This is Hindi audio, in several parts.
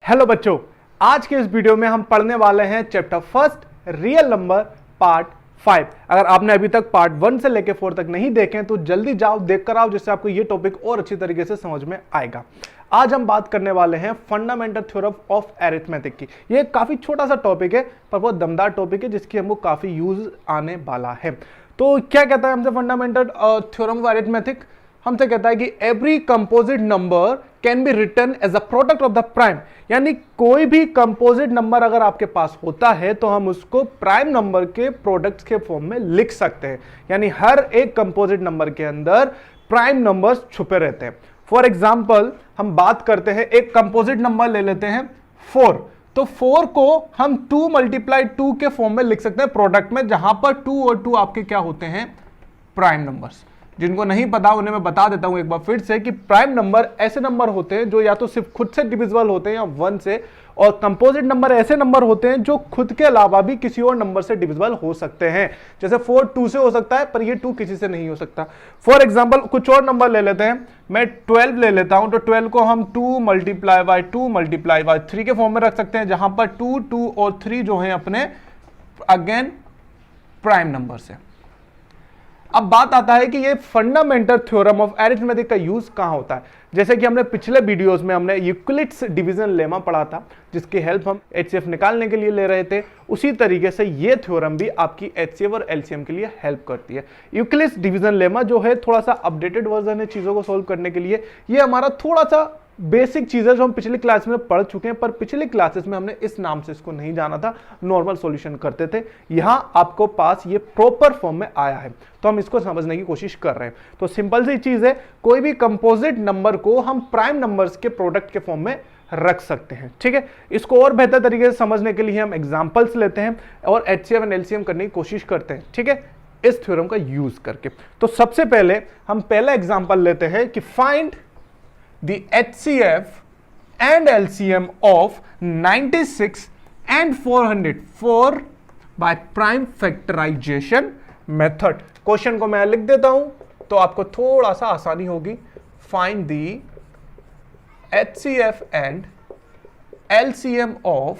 हेलो बच्चों, आज के इस वीडियो में हम पढ़ने वाले हैं chapter first real number part 5। अगर आपने अभी तक पार्ट 1 से लेकर 4 तक नहीं देखे तो जल्दी जाओ, देख कर आओ, जिससे आपको ये टॉपिक और अच्छी तरीके से समझ में आएगा। आज हम बात करने वाले हैं फंडामेंटल थ्योरम ऑफ अरिथमेटिक की। ये काफी छोटा सा टॉपिक है पर बहुत दमदार टॉपिक है जिसकी हमको काफी यूज आने वाला है। तो क्या कहता है हमसे फंडामेंटल थ्योरम ऑफ अरिथमेटिक? हमसे कहता है कि every composite number can be written as a product of the prime, यानी कोई भी कंपोजिट नंबर अगर आपके पास होता है तो हम उसको प्राइम नंबर के प्रोडक्ट्स के फॉर्म में लिख सकते हैं। यानी हर एक कंपोजिट नंबर के अंदर प्राइम नंबर्स छुपे रहते हैं। फॉर एग्जाम्पल हम बात करते हैं, एक कंपोजिट नंबर ले लेते हैं 4। तो 4 को हम 2 मल्टीप्लाई 2 के फॉर्म में लिख सकते हैं प्रोडक्ट में, जहां पर 2 और 2 आपके क्या होते हैं? Prime numbers. जिनको नहीं पता उन्हें मैं बता देता हूं एक बार फिर से कि प्राइम नंबर ऐसे नंबर होते हैं जो या तो सिर्फ खुद से डिविजिबल होते हैं या 1 से, और कंपोजिट नंबर ऐसे नंबर होते हैं जो खुद के अलावा भी किसी और नंबर से डिविजिबल हो सकते हैं। जैसे 4 2 से हो सकता है पर ये 2 किसी से नहीं हो सकता। फॉर एग्जांपल कुछ और नंबर ले लेते हैं, मैं 12 ले लेता हूं। तो 12 को हम 2 मल्टीप्लाई बाय 2 मल्टीप्लाई बाय 3 के फॉर्म में रख सकते हैं, जहां पर 2 2 और 3 जो है अपने अगेन प्राइम नंबर से। अब बात आता है कि ये फंडामेंटल थ्योरम ऑफ अरिथमेटिक का यूज कहां होता है। जैसे कि हमने पिछले वीडियोस में हमने यूक्लिड्स डिवीजन लेमा पढ़ा था, जिसकी हेल्प हम एचसीएफ निकालने के लिए ले रहे थे। उसी तरीके से ये थ्योरम भी आपकी एचसीएफ और एलसीएम के लिए हेल्प करती है। यूक्लिड्स डिवीजन लेमा जो है थोड़ा सा अपडेटेड वर्जन है चीजों को सोल्व करने के लिए। ये हमारा थोड़ा सा बेसिक चीजें जो हम पिछली क्लास में पढ़ चुके हैं, पर पिछली क्लासेस में हमने इस नाम से इसको नहीं जाना था, नॉर्मल सॉल्यूशन करते थे। यहां आपको पास ये प्रॉपर फॉर्म में आया है तो हम इसको समझने की कोशिश कर रहे हैं। तो सिंपल सी चीज है, कोई भी कंपोजिट नंबर को हम प्राइम नंबर्स के प्रोडक्ट के फॉर्म में रख सकते हैं। ठीक है, इसको और बेहतर तरीके से समझने के लिए हम एग्जांपल्स लेते हैं और एचसीएफ एंड एलसीएम करने की कोशिश करते हैं। ठीक है, इस थ्योरम का यूज करके। तो सबसे पहले हम पहला एग्जांपल लेते हैं कि find the HCF and LCM of 96 and 404 by prime factorization method। Question को मैं लिख देता हूं तो आपको थोड़ा सा आसानी होगी। Find the HCF and LCM of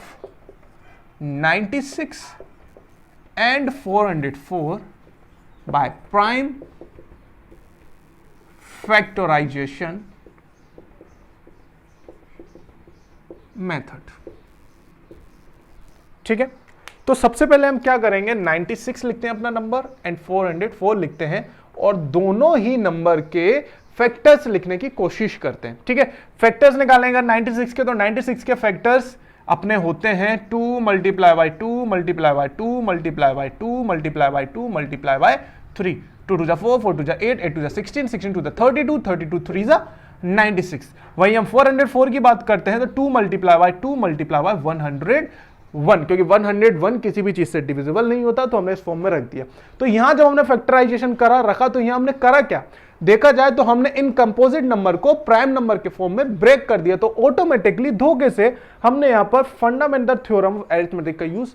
96 and 404 by prime factorization method. ठीक है, तो सबसे पहले हम क्या करेंगे, 96 लिखते हैं अपना नंबर एंड 404 लिखते हैं और दोनों ही नंबर के फैक्टर्स लिखने की कोशिश करते हैं। ठीक है, फैक्टर्स निकालेंगे 96 के, तो 96 के फैक्टर्स अपने होते हैं 2 multiply by 2 multiply by 2 multiply by 2 multiply by 2 multiply by 3। 2 2 4 4 2 8 8 2 16 16 2 32 32 3 96। वही हम 404 की बात करते हैं तो 2 मल्टीप्लाई बाय 2 मल्टीप्लाई बाय 101, क्योंकि 101 किसी भी चीज से डिविजिबल नहीं होता तो हमने इस फॉर्म में रख दिया। तो यहां जब हमने फैक्टराइजेशन रखा तो यहां हमने करा क्या, देखा जाए तो हमने इन कंपोजिट नंबर को प्राइम नंबर के फॉर्म में ब्रेक कर दिया। तो ऑटोमेटिकली धोखे से हमने यहां पर फंडामेंटल थ्योरम ऑफ अरिथमेटिक का यूज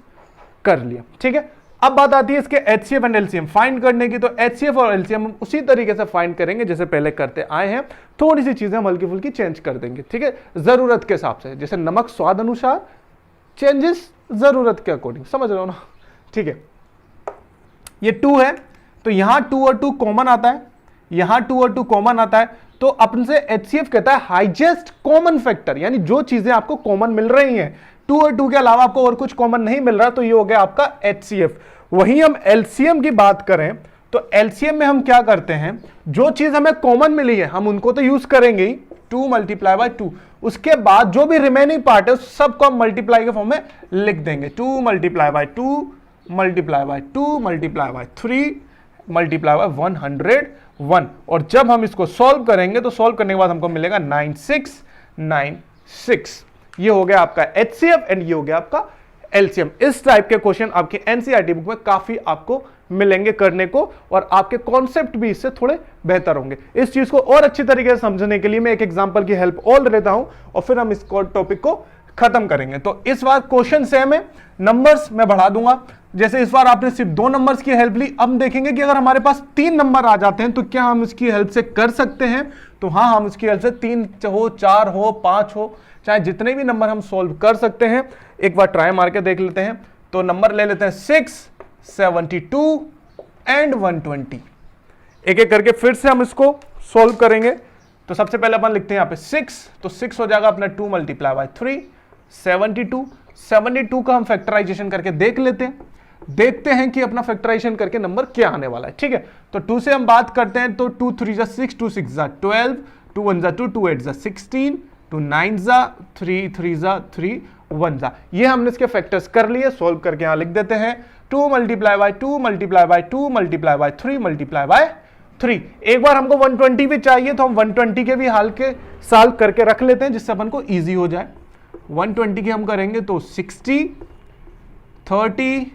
कर लिया। ठीक है, अब बात आती है इसके एचसीएफ एंड एलसीएम फाइंड करने की। तो एचसीएफ और एलसीएम हम उसी तरीके से फाइंड करेंगे जैसे पहले करते आए हैं। थोड़ी सी चीजें हम हल्की फुल्की चेंज कर देंगे। ठीक है, जरूरत के हिसाब से, जैसे नमक स्वाद अनुसार, चेंजेस जरूरत के अकॉर्डिंग। समझ रहे हो ना? ठीक है, ये 2 है तो यहां 2 और 2 कॉमन आता है, यहां 2 और 2 कॉमन आता है। तो अपन से एचसीएफ कहता है हाईएस्ट कॉमन फैक्टर, यानी जो चीजें आपको कॉमन मिल रही हैं, 2 और 2 के अलावा आपको और कुछ कॉमन नहीं मिल रहा, तो ये हो गया आपका एचसीएफ। वहीं हम एलसीएम की बात करें तो एलसीएम में हम क्या करते हैं, जो चीज हमें कॉमन मिली है हम उनको तो यूज करेंगे ही, 2 मल्टीप्लाई बाय 2। उसके बाद जो भी रिमेनिंग पार्ट है उस सबको हम मल्टीप्लाई के फॉर्म में लिख देंगे। 2 multiply by 2 multiply by 2 multiply by 3 multiply by 101। और जब हम इसको सॉल्व करेंगे तो सॉल्व करने के बाद हमको मिलेगा 9696। ये हो गया आपका एचसीएफ एंड ये हो गया आपका एलसीएम। इस टाइप के क्वेश्चन आपके एनसीईआरटी बुक में काफी आपको मिलेंगे करने को, और आपके कॉन्सेप्ट भी इससे थोड़े बेहतर होंगे। इस चीज को और अच्छी तरीके से समझने के लिए मैं एक एग्जांपल की हेल्प और लेता हूं और फिर हम इस टॉपिक को खत्म करेंगे। तो इस बार क्वेश्चन सेम है, नंबर्स मैं बढ़ा दूंगा। जैसे इस बार आपने सिर्फ 2 नंबर्स की हेल्प ली, अब देखेंगे कि अगर हमारे पास 3 नंबर आ जाते हैं तो क्या हम इसकी हेल्प से कर सकते हैं। तो हाँ, हम इसकी हेल्प से 3 हो, 4 हो, 5 हो, चाहे जितने भी नंबर हम सोल्व कर सकते हैं। एक बार ट्राई मार के देख लेते हैं। तो नंबर ले लेते हैं 6, 72 एंड 120। एक एक करके फिर से हम इसको सोल्व करेंगे। तो सबसे पहले अपन लिखते हैं यहाँ पे 6, तो 6 हो जाएगा अपना 2 मल्टीप्लाई बाय 3, 72 का हम फैक्टराइजेशन करके देख लेते हैं। देखते हैं कि अपना फैक्टराइजेशन करके नंबर क्या आने वाला है। ठीक है, तो 2 से हम बात करते हैं तो 2 3 जा 6, 2 6 जा 12, 2 1 जा 2, 2 8 जा 16, 2 9 जा 3, 3 जा 3, 1 जा। ये हमने इसके फैक्टर्स कर लिए, सोल्व करके यहां लिख देते हैं 2 multiply by 2 multiply by 2 multiply by 3 multiply by 3। एक बार हमको 120 भी चाहिए तो हम 120 के भी हाल के साल करके रख लेते हैं जिससे अपन को ईजी हो जाए। 120 के हम करेंगे तो 60, 30,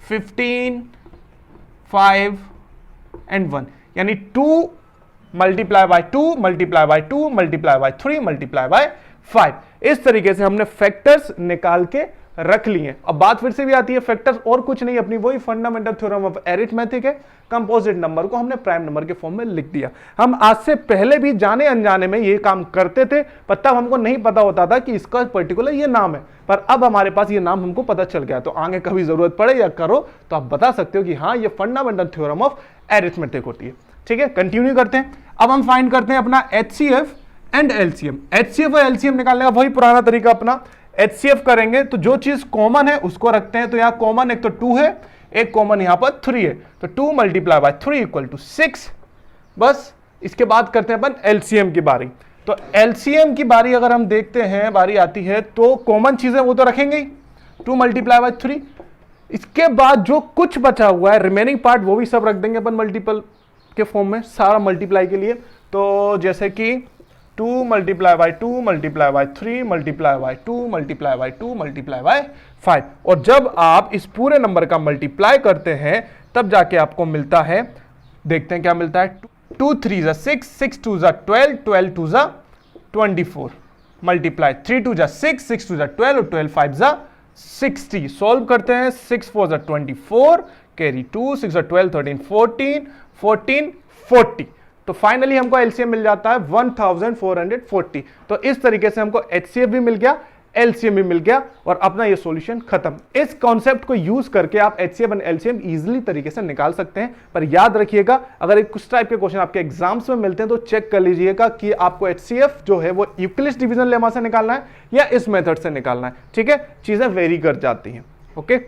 15, 5 एंड 1, यानी 2 multiply by 2 multiply by 2 multiply by 3 multiply by 5। इस तरीके से हमने फैक्टर्स निकाल के रख लिए। अब बात फिर से भी आती है, फैक्टर्स और कुछ नहीं, अपनी वही फंडामेंटल थ्योरम ऑफ अरिथमेटिक है। कंपोजिट नंबर को हमने प्राइम नंबर के फॉर्म में लिख दिया। हम आज से पहले भी जाने अनजाने में ये काम करते थे, पर तब हमको नहीं पता होता था कि इसका पर्टिकुलर ये नाम है, पर अब हमारे पास ये नाम हमको पता चल गया। तो आगे कभी जरूरत पड़े या करो तो आप बता सकते हो कि हाँ, ये फंडामेंटल थ्योरम ऑफ अरिथमेटिक होती है। ठीक है, कंटिन्यू करते हैं। अब हम फाइंड करते हैं अपना एचसीएफ एंड एलसीएम। एचसीएफ और एलसीएम निकालने का वही पुराना तरीका अपना। एचसीएफ करेंगे तो जो चीज कॉमन है उसको रखते हैं। तो यहां कॉमन एक तो 2 है, एक कॉमन यहां पर 3 है, तो 2 मल्टीप्लाई बाय 3 इक्वल टू 6। बस इसके बाद करते हैं अपन एलसीएम की बारी। तो एलसीएम की बारी अगर हम देखते हैं, बारी आती है तो कॉमन चीजें वो तो रखेंगे ही, 2 मल्टीप्लाई बाय 3। इसके बाद जो कुछ बचा हुआ है रिमेनिंग पार्ट वो भी सब रख देंगे अपन मल्टीपल के फॉर्म में, सारा मल्टीप्लाई के लिए। तो जैसे कि 2 multiply by 2 multiply by 3 multiply by 2 multiply by 2 multiply by 5। और जब आप इस पूरे नंबर का मल्टीप्लाई करते हैं तब जाके आपको मिलता है, देखते हैं क्या मिलता है। 2 3 जा 6, 6 2 जा 12, 12 2 जा 24 मल्टीप्लाई 3 2 जा 6, 6 2 जा 12 और 12 5 जा 60। सॉल्व करते हैं, 6 4 जा 24, कैरी 2, 6 जा 12, 13 14, 14 40। तो फाइनली हमको एलसीएम मिल जाता है 1440। तो इस तरीके से हमको एचसीएफ भी मिल गया, एलसीएम भी मिल गया और अपना ये सॉल्यूशन खत्म। इस कॉन्सेप्ट को यूज करके आप एचसीएफ और एलसीएम इजीली तरीके से निकाल सकते हैं। पर याद रखिएगा, अगर एक कुछ टाइप के क्वेश्चन आपके एग्जाम्स में मिलते हैं तो चेक कर लीजिएगा कि आपको एचसीएफ जो है वो यूक्लिड डिवीजन लेमा से निकालना है या इस मेथड से निकालना है। ठीक है, चीजें वेरी कर जाती हैं। ओके,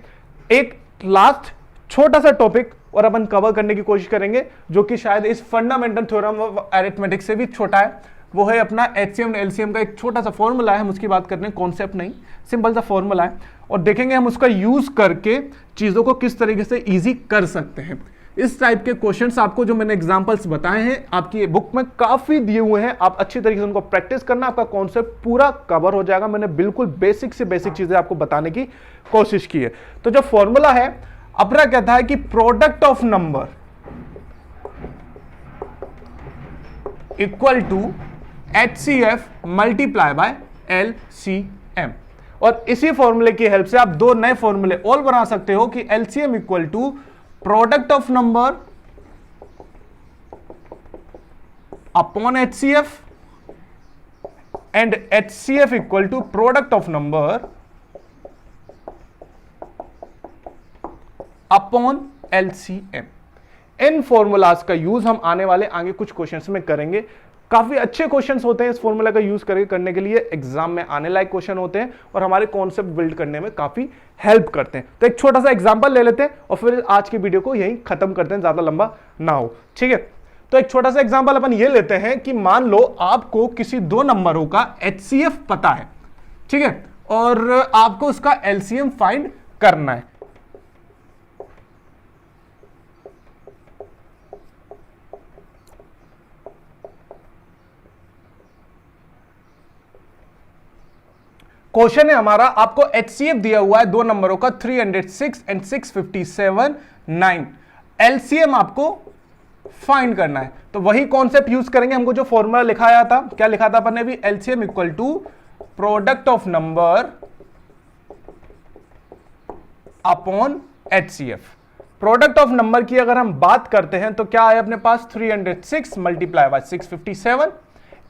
एक लास्ट छोटा सा टॉपिक और अपन कवर करने की कोशिश करेंगे जो कि शायद इस फंडामेंटल थ्योरम ऑफ अरिथमेटिक से भी छोटा है। वो है अपना एचसीएम एलसीएम का एक छोटा सा फॉर्मूला है, हम उसकी बात करते हैं, कॉन्सेप्ट नहीं, सिंपल सा फॉर्मूला है। और देखेंगे हम उसका यूज करके चीजों को किस तरीके से इजी कर सकते हैं। इस टाइप के क्वेश्चंस आपको जो मैंने एग्जांपल्स बताए हैं आपकी बुक में काफी दिए हुए हैं, आप अच्छी तरीके से उनको प्रैक्टिस करना, आपका कॉन्सेप्ट पूरा कवर हो जाएगा। मैंने बिल्कुल बेसिक से बेसिक चीजें आपको बताने की कोशिश की है। तो जो फॉर्मूला है अपना कहता है कि product of number equal to HCF multiply by LCM. और इसी फॉर्मूले की हेल्प से आप 2 नए फॉर्मूले और बना सकते हो कि LCM equal to product of number upon HCF and HCF equal to product of number upon LCM. इन फॉर्मूलाज का यूज हम आने वाले आगे कुछ क्वेश्चंस में करेंगे। काफी अच्छे क्वेश्चंस होते हैं इस फॉर्मूला का यूज करने के लिए, एग्जाम में आने लायक क्वेश्चन होते हैं और हमारे कॉन्सेप्ट बिल्ड करने में काफी हेल्प करते हैं। तो एक छोटा सा एग्जांपल ले लेते हैं और फिर आज की वीडियो को यहीं खत्म करते हैं, ज्यादा लंबा ना हो। ठीक है, तो एक छोटा सा एग्जांपल अपन ये लेते हैं कि मान लो आपको किसी 2 नंबरों का एचसीएफ पता है, ठीक है, और आपको उसका एलसीएम फाइंड करना है। क्वेश्चन है हमारा, आपको एचसीएफ दिया हुआ है 2 नंबरों का 306 एंड 657 9। एलसीएम आपको फाइंड करना है। तो वही कॉन्सेप्ट यूज करेंगे, हमको जो फॉर्मूला लिखाया था, क्या लिखा था अपन ने भी, LCM equal to product of number upon HCF। Product of number की अगर हम बात करते हैं तो क्या है अपने पास 306 मल्टीप्लाई बाय 657।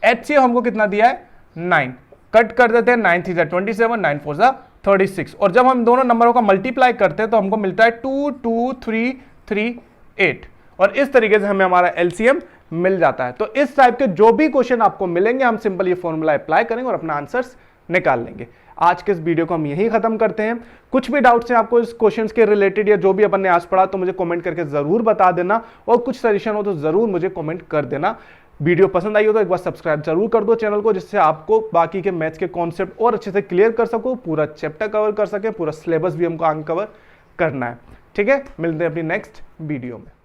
HCF हमको कितना दिया है 9, कट कर देते हैं 9 3 27 9 4 36 और जब हम दोनों नंबरों का मल्टीप्लाई करते हैं तो हमको मिलता है 22338 और इस तरीके से हमें हमारा LCM मिल जाता है। तो इस टाइप के जो भी क्वेश्चन आपको मिलेंगे हम सिंपल ये फॉर्मूला अप्लाई करेंगे और अपना आंसर्स निकाल लेंगे। आज के इस वीडियो को हम यहीं खत्म करते हैं। कुछ भी डाउट्स हैं आपको इस क्वेश्चंस के रिलेटेड या जो भी अपन ने आज पढ़ा तो मुझे कमेंट करके जरूर बता देना और कुछ सजेशन हो तो जरूर मुझे कमेंट कर देना। वीडियो पसंद आई हो तो एक बार सब्सक्राइब जरूर कर दो चैनल को, जिससे आपको बाकी के मैथ्स के कॉन्सेप्ट और अच्छे से क्लियर कर सको, पूरा चैप्टर कवर कर सके, पूरा सिलेबस भी हमको आगे कवर करना है। ठीक है, मिलते हैं अपनी नेक्स्ट वीडियो में।